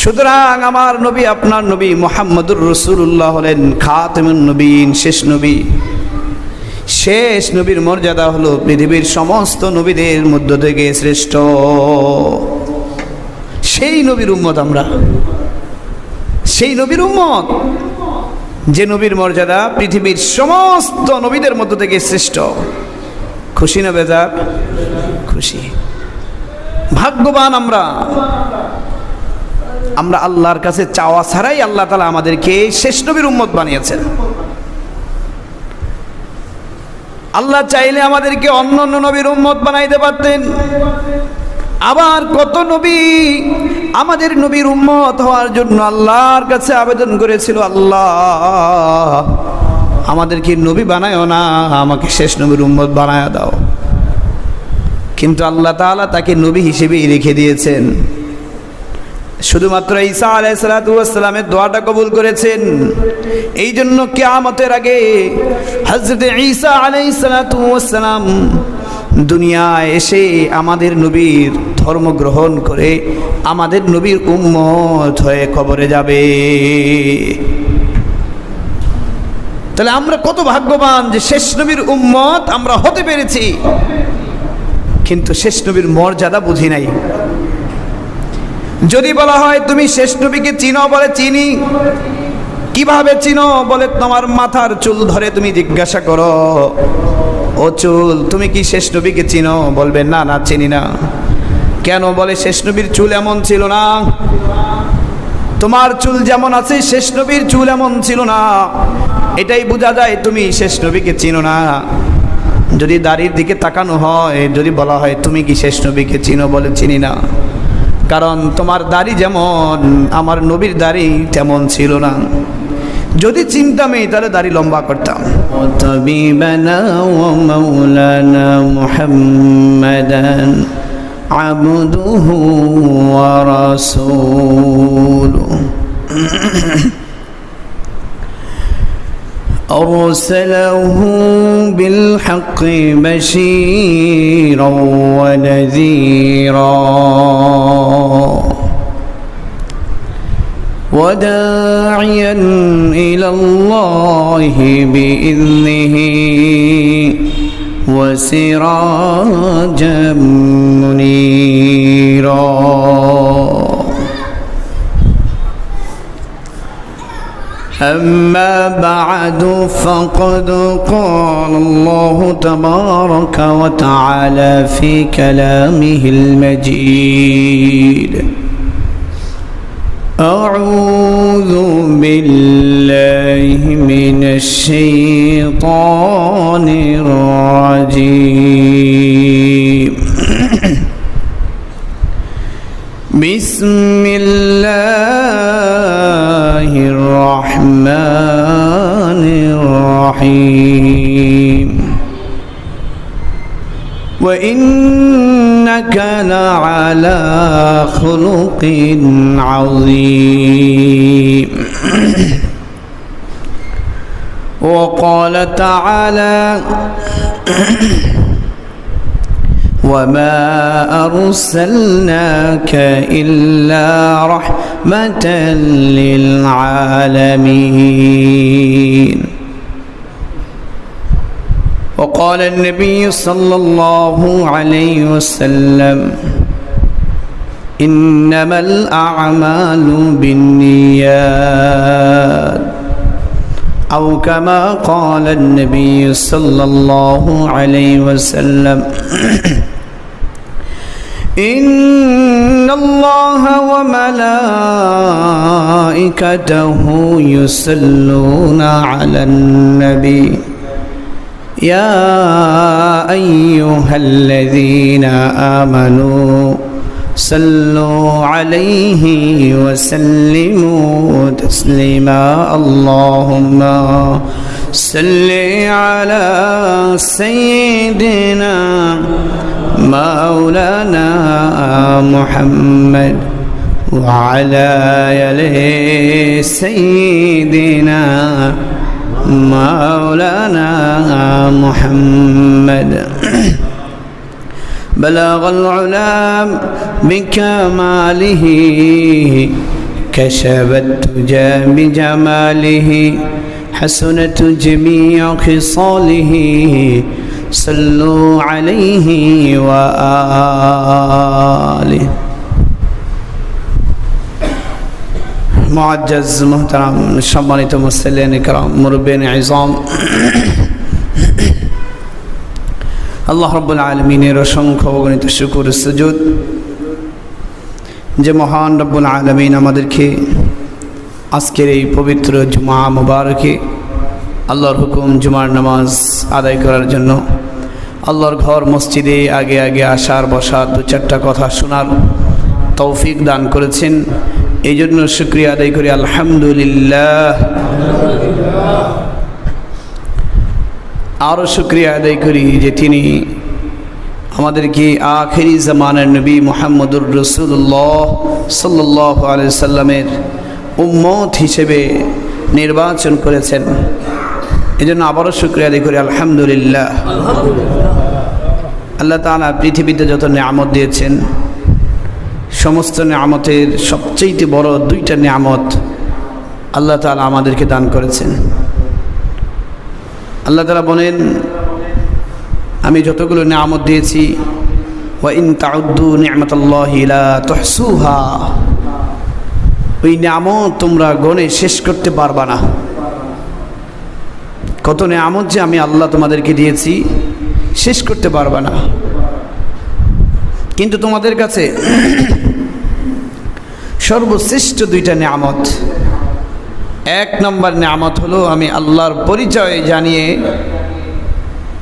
সুতরাং আমার নবী আপনার নবী মুহাম্মদুর রাসূলুল্লাহ হলেন খাতামুন নবীন, শেষ নবী। শেষ নবীর মর্যাদা হলো পৃথিবীর সমস্ত নবীদের মধ্য থেকে শ্রেষ্ঠ। সেই নবীর উম্মত আমরা, সেই নবীর উম্মত যে নবীর মর্যাদা পৃথিবীর সমস্ত নবীদের মধ্য থেকে শ্রেষ্ঠ। খুশি না বেজার? খুশি। ভাগ্যবান আমরা। আমরা আল্লাহর কাছে চাওয়া ছাড়াই আল্লাহ তাআলা আমাদেরকে শেষ নবীর উম্মত বানিয়েছেন। আল্লাহ চাইলে আমাদেরকে অন্য অন্য নবীর উম্মত বানাইতে পারতেন। আবার কত নবী আমাদের নবীর উম্মত হওয়ার জন্য আল্লাহর কাছে আবেদন করেছিল, আল্লাহ আমাদেরকে নবী বানায়ও না, আমাকে শেষ নবীর উম্মত বানায়া দাও। কিন্তু আল্লাহ তাআলা তাকে নবী হিসেবেই রেখে দিয়েছেন। শুধুমাত্র ঈসা আলাইহিস সালাতু ওয়াস সালামের দোয়াটা কবুল করেছেন। এই জন্য কিয়ামতের আগে হযরত ঈসা আলাইহিস সালাতু ওয়াস সালাম দুনিয়ায় এসে আমাদের নবীর ধর্ম গ্রহণ করে আমাদের নবীর উম্মত হয়ে কবরে যাবে। তাহলে আমরা কত ভাগ্যবান যে শেষ নবীর উম্মত আমরা হতে পেরেছি। কিন্তু শেষ নবীর মর্যাদা বুঝি নাই। যদি বলা হয় তুমি শেষ নবীকে চিনো, বলে চিনি। কিভাবে চিনো? বলে তোমার মাথার চুল ধরে তুমি জিজ্ঞাসা করো, ও চুল তুমি কি শেষ নবীকে চিনো? বলবে না, না চিনি না। কেন? বলে শেষ নবীর চুল এমন ছিল না। তোমার চুল যেমন আছে শেষ নবীর চুল এমন ছিল না। এটাই বোঝা যায় তুমি শেষ নবীকে চিনো না। যদি দাড়ির দিকে তাকানো হয়, যদি বলা হয় তুমি কি শেষ নবীকে চিনো? বলে চিনি না। কারণ তোমার দাড়ি যেমন আমার নবীর দাড়ি তেমন ছিল না। যদি চিনতামই তাহলে দাড়ি লম্বা করতাম। তাবিবানা ওয়া মাওলানা মুহাম্মাদান আবদুহু ওয়া রাসূলুহু أرسله بالحق بشيرا ونذيرا وداعيا إلى الله بإذنه وسراجا منيرا أما بعد فقد قال الله تبارك وتعالى في كلامه المجيد أعوذ بالله من الشيطان الرجيم بسم الله الرحمن الرحيم وإنك لعلى خلق عظيم وقال تعالى وما أرسلناك إلا رحمة للعالمين وقال النبي صلى الله عليه وسلم إنما الأعمال بالنيات أو كما قال النبي صلى الله عليه وسلم إن الله وملائكته يصلون على النبي يا أيها الذين آمنوا صلوا عليه وسلموا تسليما اللهم صل على سيدنا مولانا محمد وعلى آل سيدنا مولانا محمد بلغ العلام بكماله كشف الدجى بجماله حسنت جميع خصاله صلوا عليه وآله মুআজ্জাজ মুহতারাম সম্মানিত মুসল্লিয়ান ইকরাম মুরব্বিয়ান ইজাম আল্লাহ রাব্বুল আলামিনের অসংখ্য অগণিত শুকর সুজুদ যে মহান রব্বুল আলামিন আমাদেরকে আজকের এই পবিত্র জুমা মুবারকে আল্লাহর হুকুম জুমার নামাজ আদায় করার জন্য আল্লাহর ঘর মসজিদে আগে আগে আসার বসার দু চারটা কথা শোনার তৌফিক দান করেছেন। এই জন্য শুকরিয়া আদায় করি আলহামদুলিল্লাহ। আরও শুকরিয়া আদায় করি যে তিনি আমাদেরকে আখেরি জামানের নবী মুহাম্মদুর রাসূলুল্লাহ সাল্লাল্লাহু আলাইহি সাল্লামের উম্মত হিসেবে নির্বাচন করেছেন। এই জন্য আবারও শুকরিয়া আদায় করি আলহামদুলিল্লাহ। আল্লাহ তাআলা পৃথিবীতে যত নিয়ামত দিয়েছেন সমস্ত নিয়ামতের সবচেয়ে বড় দুইটা নিয়ামত আল্লাহ তাআলা আমাদেরকে দান করেছেন। আল্লাহ তাআলা বলেন, আমি যতগুলো নিয়ামত দিয়েছি ওয়া ইন তাউদ্দু নি'মাতাল্লাহি লা তুহসুহা, ওই নিয়ামত তোমরা গণে শেষ করতে পারবা না। কত নিয়ামত যে আমি আল্লাহ তোমাদেরকে দিয়েছি শেষ করতে পারবা না। কিন্তু তোমাদের কাছে সর্বশ্রেষ্ঠ দুইটা নিয়ামত, এক নম্বর নিয়ামত হলো আমি আল্লাহর পরিচয় জানিয়ে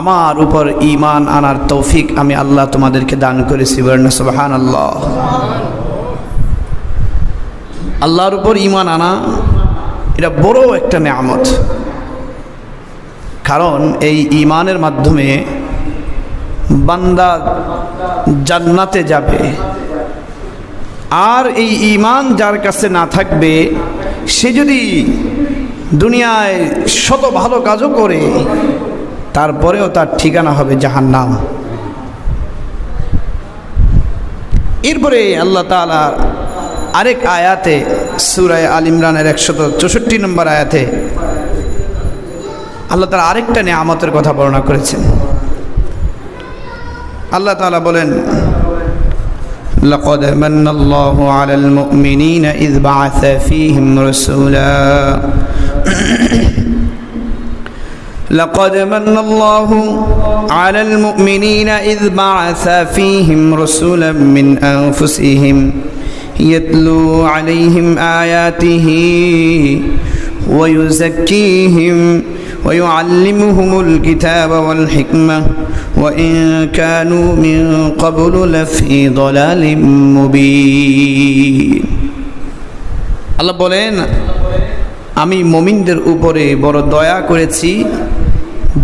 আমার উপর ঈমান আনার তৌফিক আমি আল্লাহ তোমাদেরকে দান করেছি। বলেন সুবহানাল্লাহ। আল্লাহর উপর ঈমান আনা এটা বড় একটা নিয়ামত, কারণ এই ঈমানের মাধ্যমে বান্দা জান্নাতে যাবে। আর এই ঈমান যার কাছে না থাকবে সে যদি দুনিয়ায় শত ভালো কাজও করে তারপরেও তার ঠিকানা হবে জাহান্নাম। এরপরে আল্লাহ তাআলা আরেক আয়াতে সূরা আল ইমরানের 164 নম্বর আয়াতে আল্লাহ তাআলা আরেকটা নিয়ামতের কথা বর্ণনা করেছেন। আল্লাহ তাআলা বলেন, لقد من الله على المؤمنين إذ بعث فيهم رسولا لقد من الله على المؤمنين إذ بعث فيهم رسولا من أنفسهم يتلو عليهم آياته ويزكيهم ويعلمهم الكتاب والحكمة وإن كانوا من قبل لفي ضلال مبين। আল্লাহ বলেন, আমি মুমিনদের উপরে বড় দয়া করেছি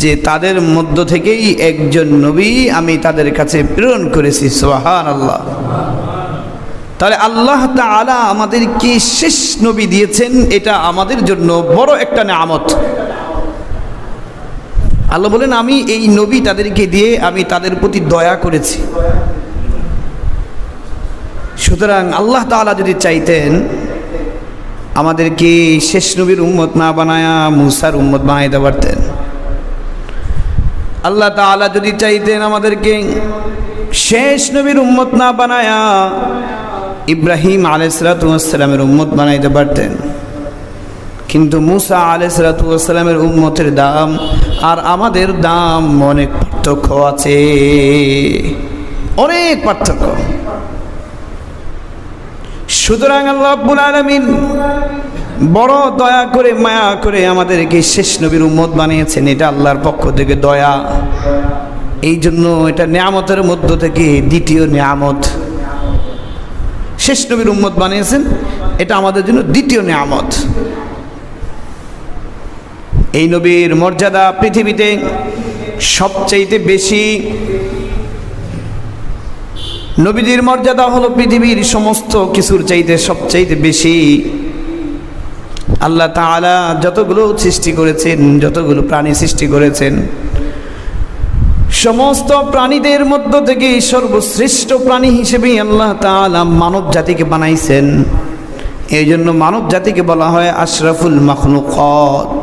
যে তাদের মধ্য থেকেই একজন নবী আমি তাদের কাছে প্রেরণ করেছি। সুবহানাল্লাহ। তাহলে আল্লাহ তাআলা আমাদেরকে শেষ নবী দিয়েছেন, এটা আমাদের জন্য বড় একটা নিয়ামত। আল্লাহ বলেন, আমি এই নবী তাদেরকে দিয়ে আমি তাদের প্রতি দয়া করেছি। সুতরাং আল্লাহ তাআলা যদি চাইতেন আমাদেরকে শেষ নবীর উম্মত না বানায়া মুসার উম্মত বানাইতে পারতেন। আল্লাহ তাআলা যদি চাইতেন আমাদেরকে শেষ নবীর উম্মত না বানায়া ইব্রাহিম আলাইহিস সালাতু ওয়াস সালামের উম্মত বানাইতে পারতেন। কিন্তু মুসা আলাইহিস সালাতু ওয়াস সালামের উম্মতের দাম আর আমাদের দাম অনেক পার্থক্য আছে, অনেক পার্থক্য। সুতরাং আল্লাহ রাব্বুল আলামিন বড় দয়া করে মায়া করে আমাদেরকে শেষ নবীর উম্মত বানিয়েছেন, এটা আল্লাহর পক্ষ থেকে দয়া। এই জন্য এটা নিয়ামতের মধ্য থেকে দ্বিতীয় নিয়ামত। শেষ নবীর উম্মত বানিয়েছেন, এটা আমাদের জন্য দ্বিতীয় নিয়ামত। এই নবীর মর্যাদা পৃথিবীতে সবচাইতে বেশি। নবীদের মর্যাদা হলো পৃথিবীর সমস্ত কিছুর চাইতে সবচাইতে বেশি। আল্লাহ তাআলা যতগুলো সৃষ্টি করেছেন, যতগুলো প্রাণী সৃষ্টি করেছেন, সমস্ত প্রাণীদের মধ্য থেকে সর্বশ্রেষ্ঠ প্রাণী হিসেবে আল্লাহ তাআলা মানব জাতিকে বানাইছেন। এই জন্য মানব জাতিকে বলা হয় আশরাফুল মাখলুকাত।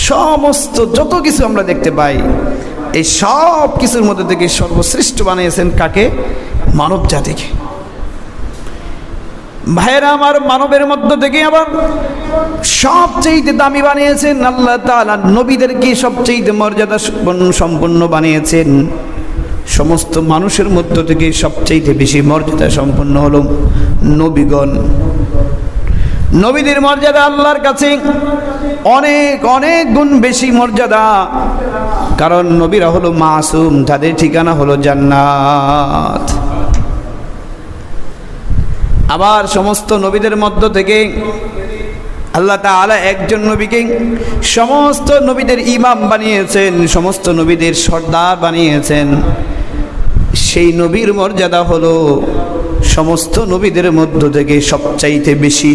সমস্ত যত কিছু আমরা দেখতে পাই, এই সব কিছুর মধ্যে থেকে সর্বশ্রেষ্ঠ বানিয়েছেন কাকে? মানব জাতিকে। ভাইয়েরা আমার, মানবের মধ্য থেকে আবার সবচেয়ে দামি বানিয়েছেন আল্লাহ তাআলা নবীদেরকে, সবচেয়ে মর্যাদা সম্পন্ন বানিয়েছেন। সমস্ত মানুষের মধ্য থেকে সবচেয়ে বেশি মর্যাদা সম্পন্ন হলো নবীগণ। নবীদের মর্যাদা আল্লাহর কাছে অনেক অনেক গুণ বেশি মর্যাদা, কারণ নবীরা হলো মাসুম, তাদের ঠিকানা হলো জান্নাত। আবার সমস্ত নবীদের মধ্য থেকে আল্লাহ তাআলা একজন নবীকে সমস্ত নবীদের ইমাম বানিয়েছেন, সমস্ত নবীদের সর্দার বানিয়েছেন। সেই নবীর মর্যাদা হলো সমস্ত নবীদের মধ্য থেকে সবচাইতে বেশি।